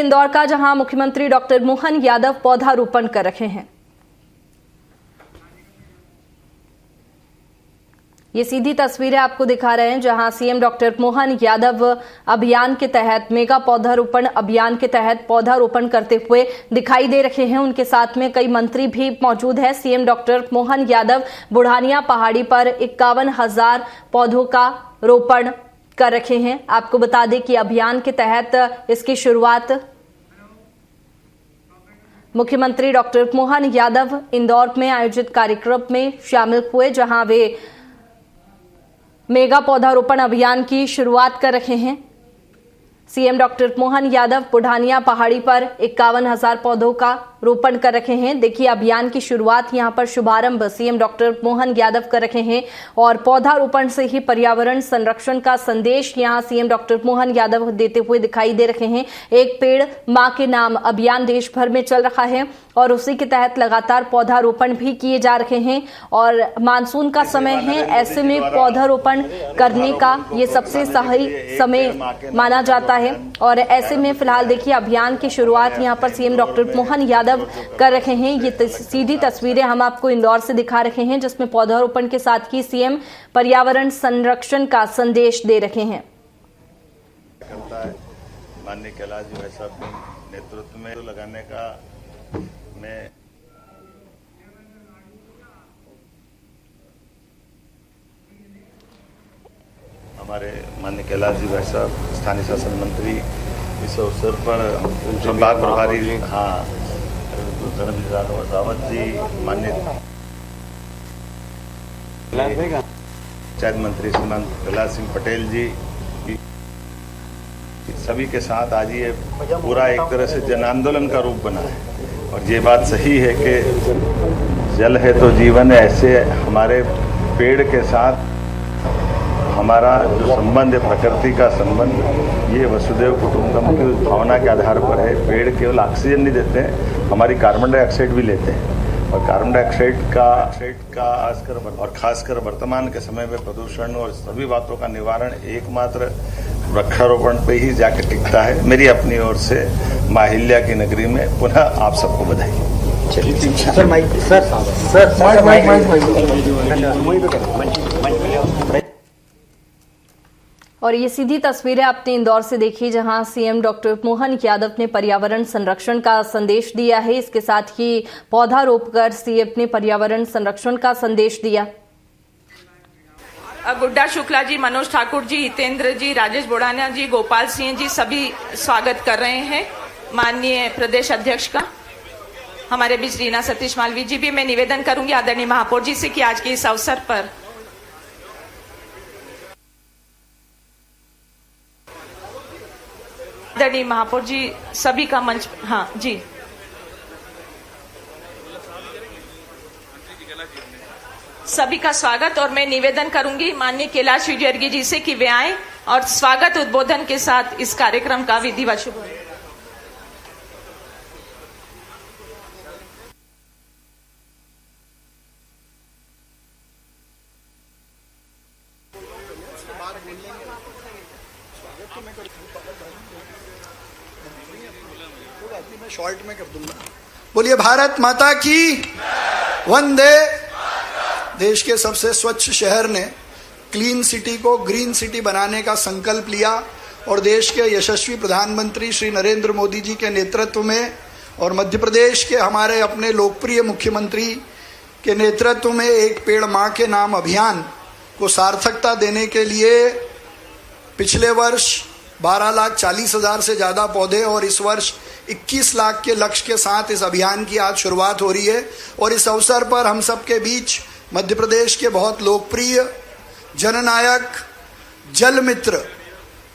इंदौर का, जहां मुख्यमंत्री डॉक्टर मोहन यादव पौधारोपण कर रहे हैं। ये सीधी तस्वीरें आपको दिखा रहे हैं जहां सीएम डॉक्टर मोहन यादव अभियान के तहत, मेगा पौधारोपण अभियान के तहत पौधारोपण करते हुए दिखाई दे रहे हैं। उनके साथ में कई मंत्री भी मौजूद हैं। सीएम डॉक्टर मोहन यादव बुढ़ानिया पहाड़ी पर 51,000 पौधों का रोपण कर रहे हैं। आपको बता दें कि अभियान के तहत इसकी शुरुआत मुख्यमंत्री डॉक्टर मोहन यादव इंदौर में आयोजित कार्यक्रम में शामिल हुए, जहां वे मेगा पौधारोपण अभियान की शुरुआत कर रहे हैं। सीएम डॉक्टर मोहन यादव बुढ़ानिया पहाड़ी पर 51,000 पौधों का रोपण कर रहे हैं। देखिए, अभियान की शुरुआत यहां पर शुभारंभ सीएम डॉक्टर मोहन यादव कर रहे हैं और पौधारोपण से ही पर्यावरण संरक्षण का संदेश यहां सीएम डॉक्टर मोहन यादव देते हुए दिखाई दे रहे हैं। एक पेड़ मां के नाम अभियान देश भर में चल रहा है और उसी के तहत लगातार पौधारोपण भी किए जा रहे हैं और मानसून का समय है, ऐसे में पौधारोपण करने का ये सबसे सही समय माना जाता है। और ऐसे में फिलहाल देखिए, अभियान की शुरुआत यहां पर सीएम डॉक्टर मोहन यादव कर रहे हैं। ये सीधी तस्वीरें हम आपको इंदौर से दिखा रहे हैं, जिसमें पौधारोपण के साथ ही सीएम पर्यावरण संरक्षण का संदेश दे रहे हैं। माननीय कैलाश जी भाई साहब के नेतृत्व में लगाने का मैं हमारे माननीय कैलाश जी भाई साहब स्थानीय शासन मंत्री, इस अवसर पर संभाग प्रभारी रावत जी, माननीय पंचायत मंत्री श्रीमान प्रहलाद सिंह पटेल जी, सभी के साथ आज ये पूरा एक तरह से जन आंदोलन का रूप बना है। और ये बात सही है कि जल है तो जीवन है, ऐसे हमारे पेड़ के साथ हमारा जो संबंध है, प्रकृति का संबंध, ये वसुदेव कुटुंबकम की भावना के आधार पर है। पेड़ केवल ऑक्सीजन नहीं देते हैं, हमारी कार्बन डाइऑक्साइड भी लेते हैं और कार्बन डाइऑक्साइड का और खासकर वर्तमान के समय में प्रदूषण और सभी बातों का निवारण एकमात्र वृक्षारोपण पे ही जाकर टिकता है। मेरी अपनी ओर से माहिल्या की नगरी में पुनः आप सबको बधाई। और ये सीधी तस्वीरें आपने इंदौर से देखी, जहां सीएम डॉक्टर मोहन यादव ने पर्यावरण संरक्षण का संदेश दिया है। इसके साथ ही पौधा रोपकर सीएम ने पर्यावरण संरक्षण का संदेश दिया। गुड्डा शुक्ला जी, मनोज ठाकुर जी, हितेंद्र जी, राजेश बुढ़ानिया जी, गोपाल सिंह जी, सभी स्वागत कर रहे हैं माननीय प्रदेश अध्यक्ष का। हमारे बीच रीना सतीश मालवी जी भी। मैं निवेदन करूंगी आदरणीय महापौर जी से कि आज के इस अवसर पर आदरणीय महापौर जी सभी का मंच, हाँ जी, सभी का स्वागत। और मैं निवेदन करूंगी माननीय कैलाश विजयवर्गीय जी से कि वे आए और स्वागत उद्बोधन के साथ इस कार्यक्रम का विधिवत शुभारंभ। मैं शॉर्ट में कर दूंगा। बोलिए भारत माता की वंदे। देश के सबसे स्वच्छ शहर ने क्लीन सिटी को ग्रीन सिटी बनाने का संकल्प लिया और देश के यशस्वी प्रधानमंत्री श्री नरेंद्र मोदी जी के नेतृत्व में और मध्य प्रदेश के हमारे अपने लोकप्रिय मुख्यमंत्री के नेतृत्व में एक पेड़ मां के नाम अभियान को सार्थकता देने के लिए पिछले वर्ष 12,40,000 से ज़्यादा पौधे और इस वर्ष 21 लाख के लक्ष्य के साथ इस अभियान की आज शुरुआत हो रही है। और इस अवसर पर हम सबके बीच मध्य प्रदेश के बहुत लोकप्रिय जननायक, जल मित्र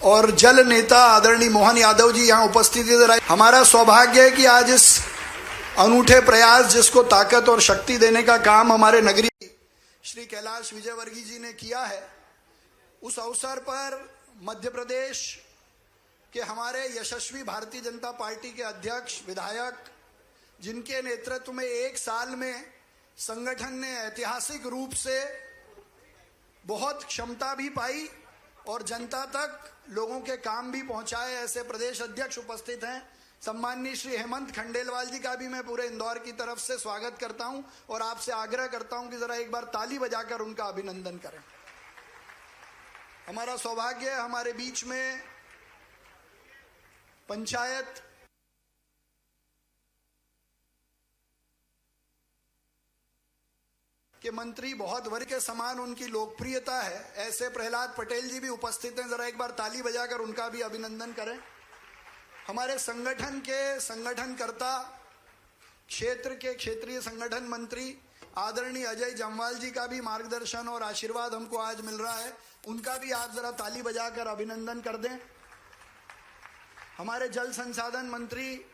और जल नेता आदरणीय मोहन यादव जी यहाँ उपस्थित है। हमारा सौभाग्य है कि आज इस अनूठे प्रयास, जिसको ताकत और शक्ति देने का काम हमारे नगरी श्री कैलाश विजयवर्गीय जी ने किया है, उस अवसर पर मध्य प्रदेश के हमारे यशस्वी भारतीय जनता पार्टी के अध्यक्ष, विधायक, जिनके नेतृत्व में एक साल में संगठन ने ऐतिहासिक रूप से बहुत क्षमता भी पाई और जनता तक लोगों के काम भी पहुंचाए, ऐसे प्रदेश अध्यक्ष उपस्थित हैं सम्माननीय श्री हेमंत खंडेलवाल जी का भी मैं पूरे इंदौर की तरफ से स्वागत करता हूं और आपसे आग्रह करता हूं कि जरा एक बार ताली बजाकर उनका अभिनंदन करें। हमारा सौभाग्य है हमारे बीच में पंचायत के मंत्री, बहुत वर्ग के समान उनकी लोकप्रियता है, ऐसे प्रहलाद पटेल जी भी उपस्थित हैं। जरा एक बार ताली बजाकर उनका भी अभिनंदन करें। हमारे संगठन के संगठनकर्ता, क्षेत्र के क्षेत्रीय संगठन मंत्री आदरणीय अजय जम्वाल जी का भी मार्गदर्शन और आशीर्वाद हमको आज मिल रहा है, उनका भी आप जरा ताली बजाकर अभिनंदन कर दें। हमारे जल संसाधन मंत्री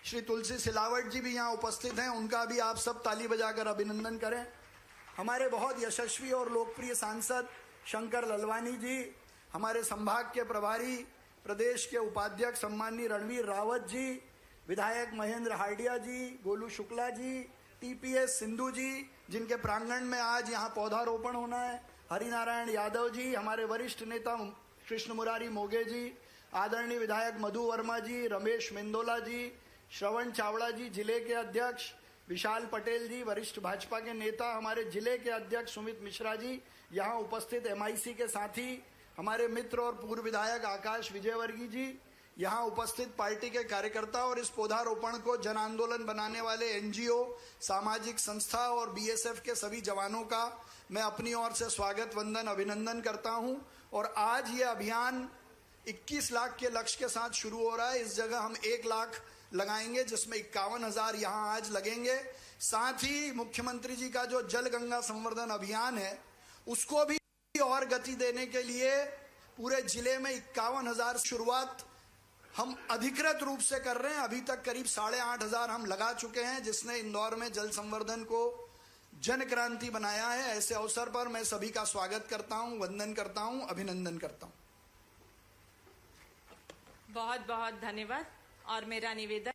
श्री तुलसी सिलावट जी भी यहाँ उपस्थित हैं, उनका भी आप सब ताली बजाकर अभिनंदन करें। हमारे बहुत यशस्वी और लोकप्रिय सांसद शंकर ललवानी जी, हमारे संभाग के प्रभारी प्रदेश के उपाध्यक्ष सम्माननीय रणवीर रावत जी, विधायक महेंद्र हार्डिया जी, गोलू शुक्ला जी, टीपीएस सिंधु जी, जिनके प्रांगण में आज यहाँ पौधारोपण होना है, हरिनारायण यादव जी, हमारे वरिष्ठ नेता कृष्ण मुरारी मोगे जी, आदरणीय विधायक मधु वर्मा जी, रमेश मेंदोला जी, श्रवण चावड़ा जी जिले के अध्यक्ष, विशाल पटेल जी वरिष्ठ भाजपा के नेता, हमारे जिले के अध्यक्ष सुमित मिश्रा जी, यहाँ उपस्थित एमआईसी के साथी, हमारे मित्र और पूर्व विधायक आकाश विजयवर्गीय जी, यहाँ उपस्थित पार्टी के कार्यकर्ता और इस पौधारोपण को जन आंदोलन बनाने वाले एनजीओ, सामाजिक संस्था और बीएसएफ के सभी जवानों का मैं अपनी ओर से स्वागत वंदन अभिनंदन करता हूँ। और आज ये अभियान 21 लाख के लक्ष्य के साथ शुरू हो रहा है। इस जगह हम 1 लाख लगाएंगे, जिसमें 51,000 यहाँ आज लगेंगे। साथ ही मुख्यमंत्री जी का जो जल गंगा संवर्धन अभियान है उसको भी और गति देने के लिए पूरे जिले में 51,000 शुरुआत हम अधिकृत रूप से कर रहे हैं। अभी तक करीब 8,500 हम लगा चुके हैं, जिसने इंदौर में जल संवर्धन को जन क्रांति बनाया है। ऐसे अवसर पर मैं सभी का स्वागत करता हूं, वंदन करता हूं, अभिनंदन करता हूं। बहुत बहुत धन्यवाद। और मेरा निवेदन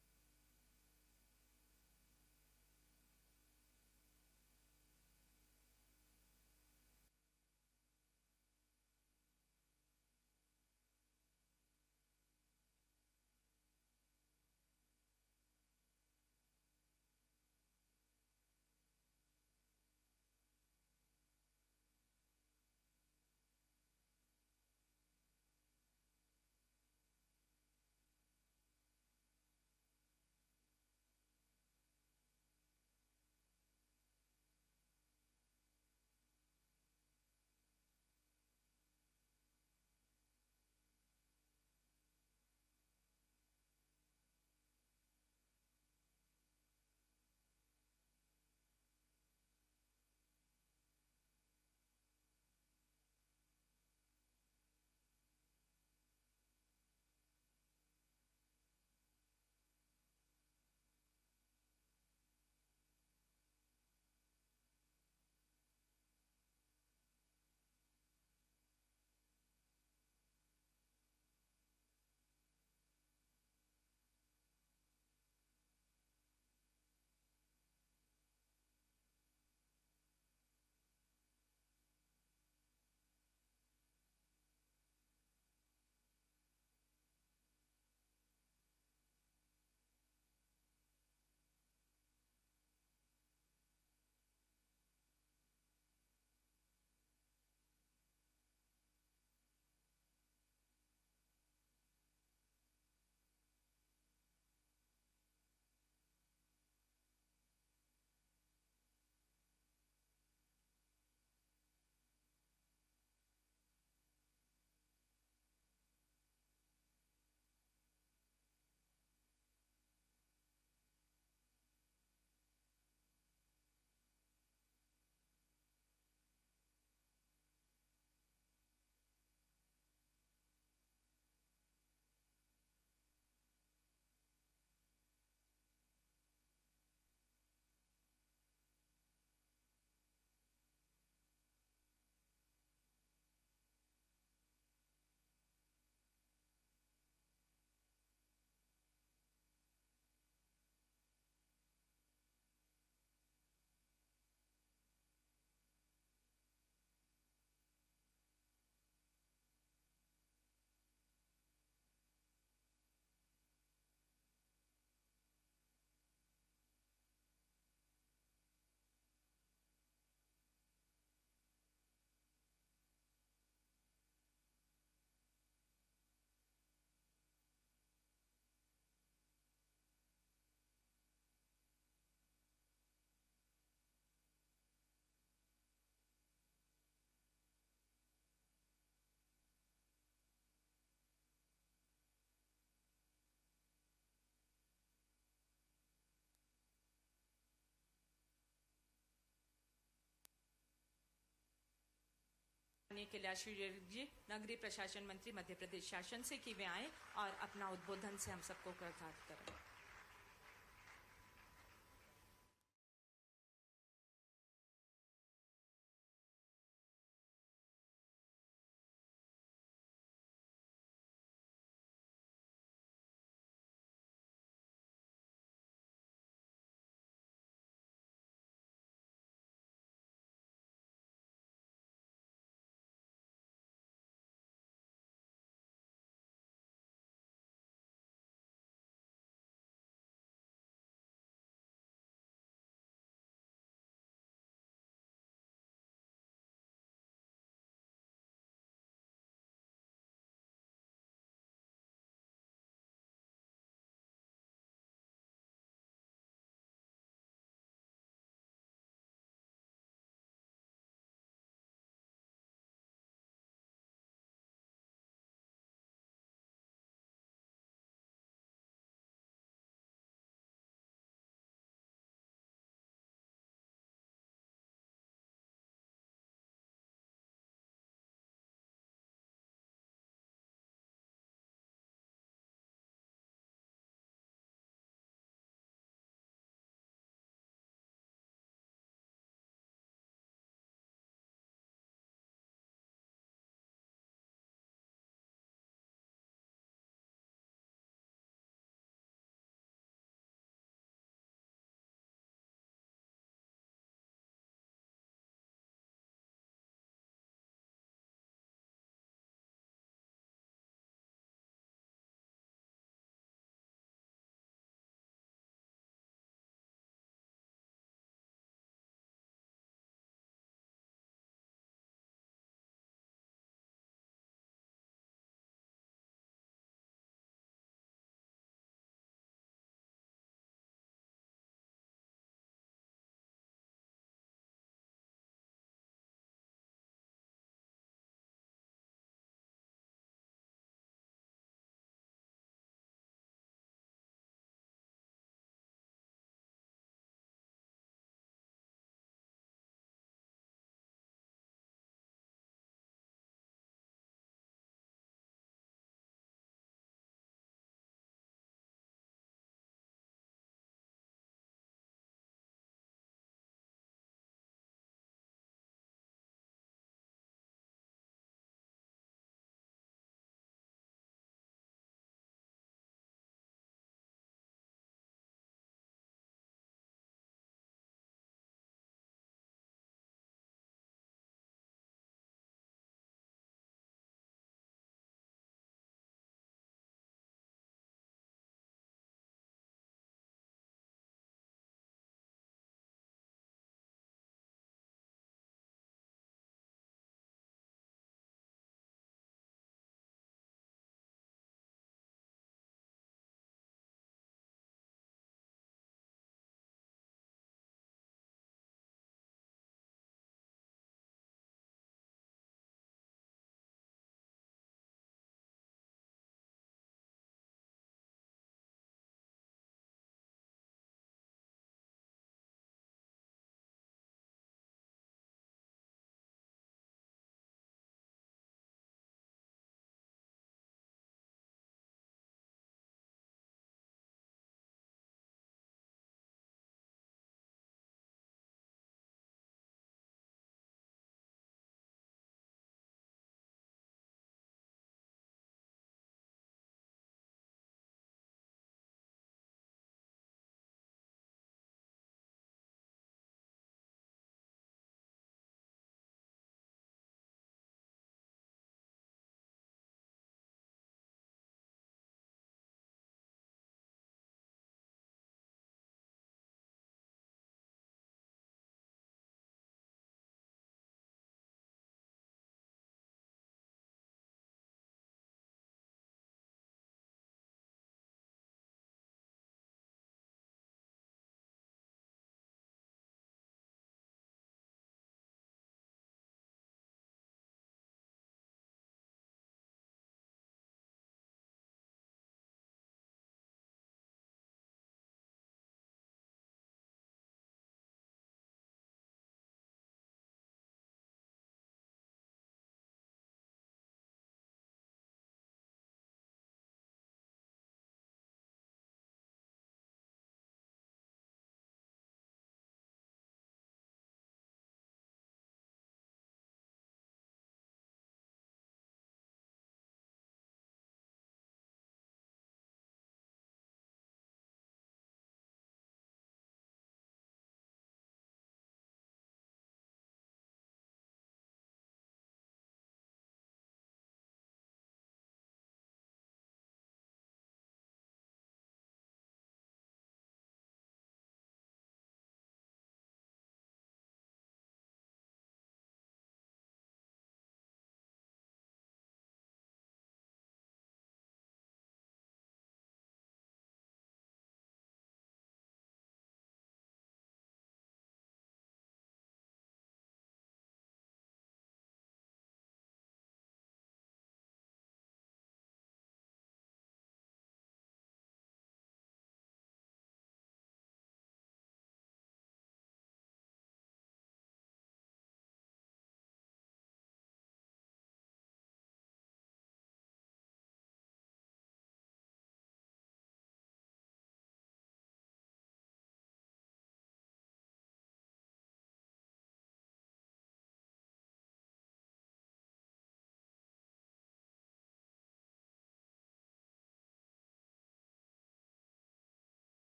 माननीय कैलाशवीर जी नगरीय प्रशासन मंत्री मध्य प्रदेश शासन से कि वे आए और अपना उद्बोधन से हम सबको कृतार्थ करें।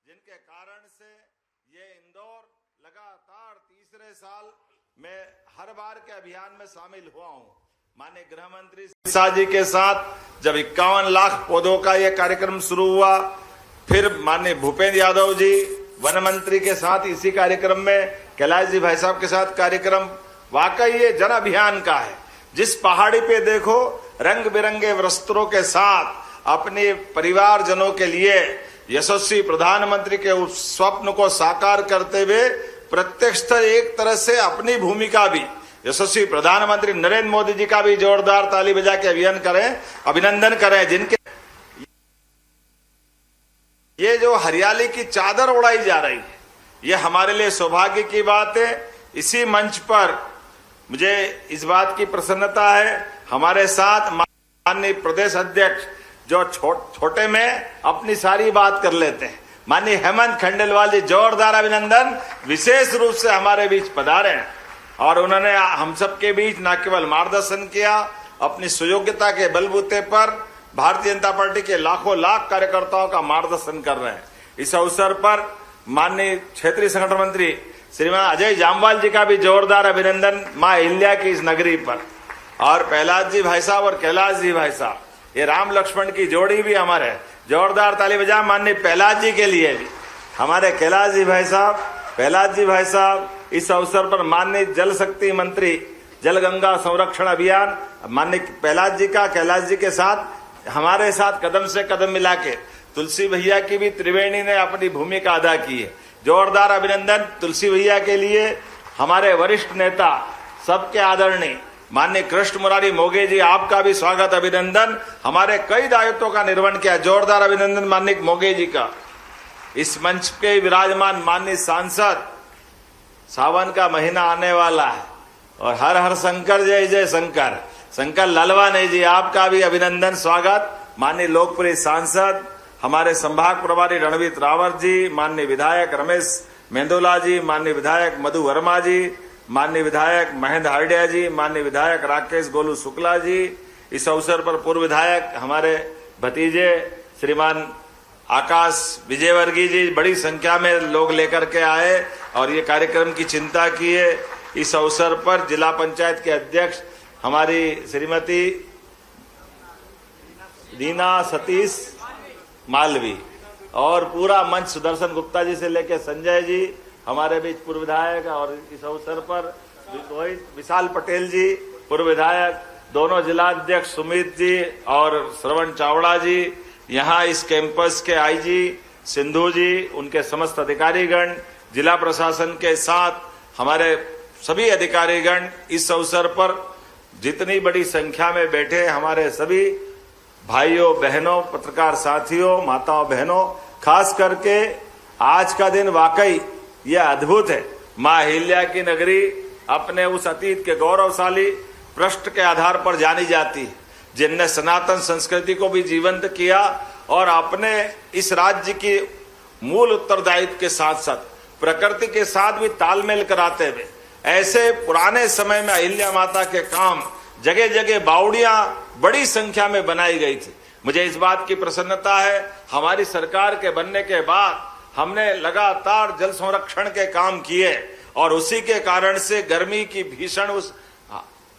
जिनके कारण से ये इंदौर लगातार तीसरे साल में हर बार के अभियान में शामिल हुआ हूं। माननीय गृह मंत्री शाह जी के साथ जब 51 लाख पौधों का यह कार्यक्रम शुरू हुआ, फिर माननीय भूपेंद्र यादव जी वन मंत्री के साथ इसी कार्यक्रम में, कैलाश जी भाई साहब के साथ कार्यक्रम, वाकई ये जन अभियान का है। जिस पहाड़ी पे देखो रंग बिरंगे वस्त्रों के साथ अपने परिवारजनों के लिए यशस्वी प्रधानमंत्री के उस स्वप्न को साकार करते हुए प्रत्यक्ष एक तरह से अपनी भूमिका भी यशस्वी प्रधानमंत्री नरेंद्र मोदी जी का भी जोरदार ताली बजा के अभिनंदन करें, जिनके ये जो हरियाली की चादर उड़ाई जा रही है, ये हमारे लिए सौभाग्य की बात है। इसी मंच पर मुझे इस बात की प्रसन्नता है, हमारे साथ माननीय प्रदेश अध्यक्ष जो छोटे में अपनी सारी बात कर लेते हैं, माननीय हेमंत खंडेलवाल जी, जोरदार अभिनंदन। विशेष रूप से हमारे बीच पधारे हैं और उन्होंने हम सबके बीच न केवल मार्गदर्शन किया, अपनी सुयोग्यता के बलबूते पर भारतीय जनता पार्टी के लाखों लाख कार्यकर्ताओं का मार्गदर्शन कर रहे हैं। इस अवसर पर माननीय क्षेत्रीय संगठन मंत्री श्रीमान अजय जामवाल जी का भी जोरदार अभिनंदन मां अहिल्या की इस नगरी पर। और प्रहलाद जी भाई साहब और कैलाश जी भाई साहब, ये राम लक्ष्मण की जोड़ी भी हमारे, जोरदार ताली बजा माननीय प्रहलाद जी के लिए भी। हमारे कैलाश जी भाई साहब, प्रहलाद जी भाई साहब इस अवसर पर माननीय जल शक्ति मंत्री, जल गंगा संरक्षण अभियान, माननीय प्रहलाद जी का कैलाश जी के साथ हमारे साथ कदम से कदम मिला के तुलसी भैया की भी त्रिवेणी ने अपनी भूमिका अदा की है। जोरदार अभिनंदन तुलसी भैया के लिए। हमारे वरिष्ठ नेता सबके आदरणीय माननीय कृष्ण मुरारी मोगे जी, आपका भी स्वागत अभिनंदन। हमारे कई दायित्वों का निर्वहन किया, जोरदार अभिनंदन माननीय मोगे जी का। इस मंच के विराजमान माननीय सांसद, सावन का महीना आने वाला है और हर हर शंकर जय जय शंकर, शंकर लालवानी जी, आपका भी अभिनंदन स्वागत। माननीय लोकप्रिय सांसद हमारे संभाग प्रभारी रणवीर रावत जी, माननीय विधायक रमेश मेंदोला जी, माननीय विधायक मधु वर्मा जी, माननीय विधायक महेंद्र हार्डिया जी, माननीय विधायक राकेश गोलू शुक्ला जी। इस अवसर पर पूर्व विधायक हमारे भतीजे श्रीमान आकाश विजयवर्गीय जी बड़ी संख्या में लोग लेकर के आए और ये कार्यक्रम की चिंता की है। इस अवसर पर जिला पंचायत के अध्यक्ष हमारी श्रीमती दीना सतीश मालवी और पूरा मंच सुदर्शन गुप्ता जी से लेकर संजय जी हमारे बीच पूर्व विधायक, और इस अवसर पर विशाल पटेल जी पूर्व विधायक, दोनों जिला अध्यक्ष सुमित जी और श्रवण चावड़ा जी, यहाँ इस कैंपस के आईजी सिंधु जी, उनके समस्त अधिकारीगण, जिला प्रशासन के साथ हमारे सभी अधिकारीगण, इस अवसर पर जितनी बड़ी संख्या में बैठे हमारे सभी भाइयों बहनों, पत्रकार साथियों, माताओं बहनों, खास करके आज का दिन वाकई यह अद्भुत है। मां अहिल्या की नगरी अपने उस अतीत के गौरवशाली पृष्ठ के आधार पर जानी जाती है, जिनने सनातन संस्कृति को भी जीवंत किया और अपने इस राज्य की मूल उत्तरदायित्व के साथ साथ प्रकृति के साथ भी तालमेल कराते हुए ऐसे पुराने समय में अहिल्या माता के काम जगह जगह बावड़ियां बड़ी संख्या में बनाई गई थी। मुझे इस बात की प्रसन्नता है, हमारी सरकार के बनने के बाद हमने लगातार जल संरक्षण के काम किए और उसी के कारण से गर्मी की भीषण उस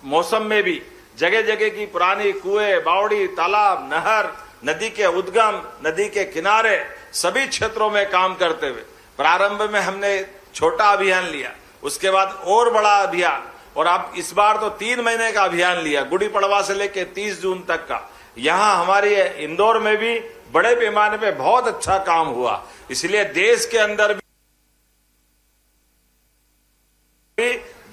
मौसम में भी जगह जगह की पुरानी कुएं, बावड़ी, तालाब, नहर, नदी के उद्गम, नदी के किनारे सभी क्षेत्रों में काम करते हुए प्रारंभ में हमने छोटा अभियान लिया, उसके बाद और बड़ा अभियान, और अब इस बार तो 3 महीने का अभियान लिया, गुड़ी पड़वा से लेकर 30 जून तक का। यहाँ हमारी इंदौर में भी बड़े पैमाने पे बहुत अच्छा काम हुआ, इसलिए देश के अंदर भी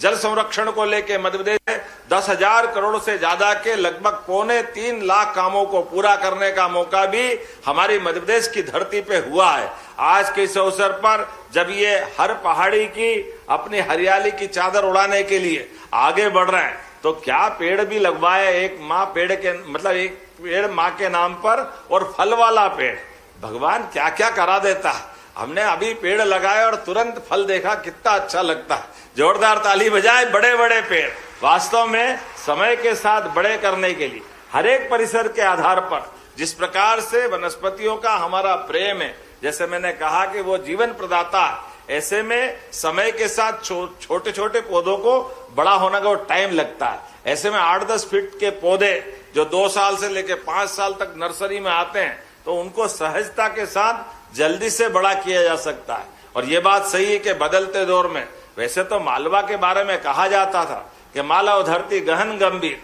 जल संरक्षण को लेकर मध्य प्रदेश में 10,000 करोड़ से ज्यादा के लगभग 2.25 लाख कामों को पूरा करने का मौका भी हमारी मध्य प्रदेश की धरती पे हुआ है। आज के इस अवसर पर जब ये हर पहाड़ी की अपनी हरियाली की चादर उड़ाने के लिए आगे बढ़ रहे हैं, तो क्या पेड़ भी लगवाए, एक माँ पेड़ के मतलब एक पेड़ माँ के नाम पर और फल वाला पेड़, भगवान क्या क्या करा देता है। हमने अभी पेड़ लगाए और तुरंत फल देखा, कितना अच्छा लगता है। जोरदार ताली बजाए। बड़े बड़े पेड़ वास्तव में समय के साथ बड़े करने के लिए हर एक परिसर के आधार पर जिस प्रकार से वनस्पतियों का हमारा प्रेम है, जैसे मैंने कहा कि वो जीवन प्रदाता है। ऐसे में समय के साथ छोटे छोटे पौधों को बड़ा होने का टाइम लगता है। ऐसे में 8-10 फीट के पौधे जो 2 साल से लेकर 5 साल तक नर्सरी में आते हैं, तो उनको सहजता के साथ जल्दी से बड़ा किया जा सकता है। और ये बात सही है कि बदलते दौर में, वैसे तो मालवा के बारे में कहा जाता था कि मालव धरती गहन गंभीर,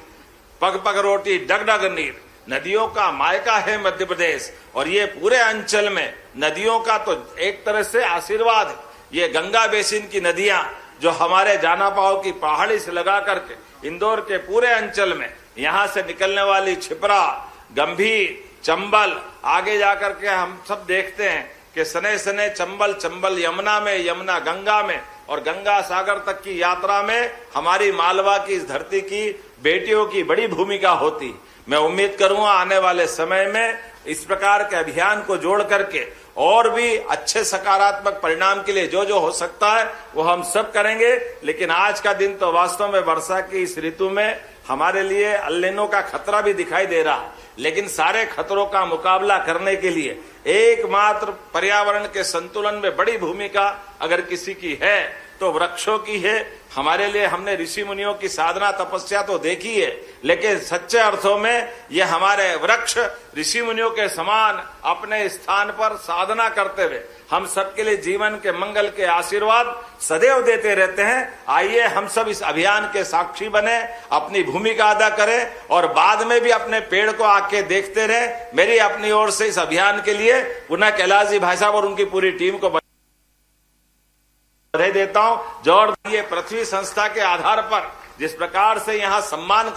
पग पग रोटी डगडग नीर, नदियों का मायका है मध्य प्रदेश। और ये पूरे अंचल में नदियों का तो एक तरह से आशीर्वाद है। ये गंगा बेसिन की नदियां जो हमारे जानापाव की पहाड़ी से लगा करके इंदौर के पूरे अंचल में, यहां से निकलने वाली छिपरा, गंभीर, चंबल, आगे जाकर के हम सब देखते हैं कि सने सने चंबल चंबल यमुना में, यमुना गंगा में, और गंगा सागर तक की यात्रा में हमारी मालवा की इस धरती की बेटियों की बड़ी भूमिका होती। मैं उम्मीद करूंगा आने वाले समय में इस प्रकार के अभियान को जोड़ करके और भी अच्छे सकारात्मक परिणाम के लिए जो जो हो सकता है वो हम सब करेंगे। लेकिन आज का दिन तो वास्तव में वर्षा की इस ऋतु में हमारे लिए अल नीनो का खतरा भी दिखाई दे रहा है। लेकिन सारे खतरों का मुकाबला करने के लिए एकमात्र पर्यावरण के संतुलन में बड़ी भूमिका अगर किसी की है तो वृक्षों की है। हमारे लिए हमने ऋषि मुनियों की साधना तपस्या तो देखी है, लेकिन सच्चे अर्थों में ये हमारे वृक्ष ऋषि मुनियों के समान अपने स्थान पर साधना करते हुए हम सबके लिए जीवन के मंगल के आशीर्वाद सदैव देते रहते हैं। आइए हम सब इस अभियान के साक्षी बने, अपनी भूमिका अदा करें और बाद में भी अपने पेड़ को आके देखते रहें। मेरी अपनी ओर से इस अभियान के लिए पुनः कैलाश जी भाई साहब और उनकी पूरी टीम को बधाई देता हूं। जॉर्ज ये पृथ्वी संस्था के आधार पर जिस प्रकार से यहां सम्मान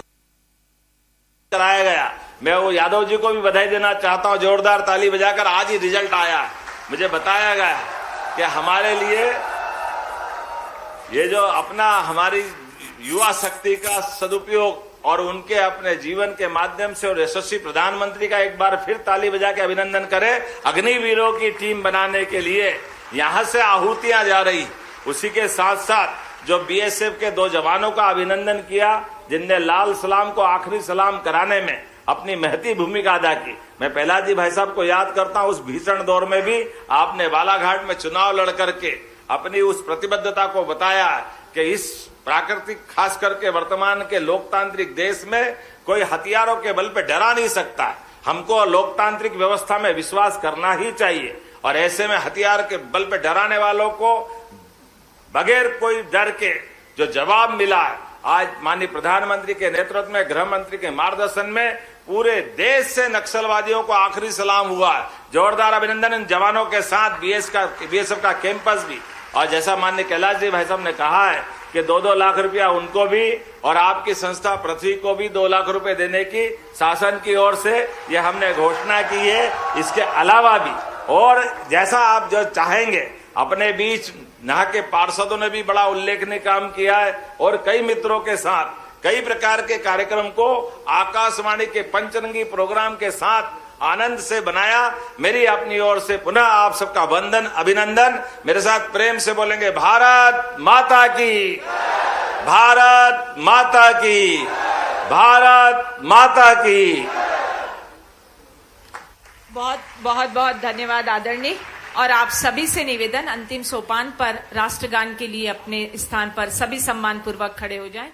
कराया गया, मैं वो यादव जी को भी बधाई देना चाहता हूं। जोरदार ताली बजाकर आज ही रिजल्ट आया, मुझे बताया गया कि हमारे लिए ये जो अपना हमारी युवा शक्ति का सदुपयोग और उनके अपने जीवन के माध्यम से और यशस्वी प्रधानमंत्री का एक बार फिर ताली बजा के अभिनंदन करें। अग्निवीरों की टीम बनाने के लिए यहां से आहुतियां जा रही, उसी के साथ साथ जो बीएसएफ के 2 जवानों का अभिनंदन किया जिनने लाल सलाम को आखिरी सलाम कराने में अपनी महती भूमिका अदा की। मैं प्रहलाद जी भाई साहब को याद करता हूं, उस भीषण दौर में भी आपने बालाघाट में चुनाव लड़ करके अपनी उस प्रतिबद्धता को बताया कि इस प्राकृतिक खास करके वर्तमान के लोकतांत्रिक देश में कोई हथियारों के बल पे डरा नहीं सकता। हमको लोकतांत्रिक व्यवस्था में विश्वास करना ही चाहिए और ऐसे में हथियार के बल पे डराने वालों को बगैर कोई डर के जो जवाब मिला है, आज माननीय प्रधानमंत्री के नेतृत्व में, गृह मंत्री के मार्गदर्शन में पूरे देश से नक्सलवादियों को आखिरी सलाम हुआ है। जोरदार अभिनंदन इन जवानों के साथ बीएसएफ का कैंपस भी। और जैसा माननीय कैलाश जी भाई साहब ने कहा है कि 2-2 लाख रुपया उनको भी और आपकी संस्था पृथ्वी को भी 2 लाख रुपए देने की शासन की ओर से ये हमने घोषणा की है। इसके अलावा भी और जैसा आप जो चाहेंगे, अपने बीच यहाँ के पार्षदों ने भी बड़ा उल्लेखनीय काम किया है और कई मित्रों के साथ कई प्रकार के कार्यक्रम को आकाशवाणी के पंचरंगी प्रोग्राम के साथ आनंद से बनाया। मेरी अपनी ओर से पुनः आप सबका वंदन, अभिनंदन। मेरे साथ प्रेम से बोलेंगे भारत माता की, भारत माता की, भारत माता की। बहुत बहुत बहुत धन्यवाद आदरणीय। और आप सभी से निवेदन, अंतिम सोपान पर राष्ट्रगान के लिए अपने स्थान पर सभी सम्मान पूर्वक खड़े हो जाएं।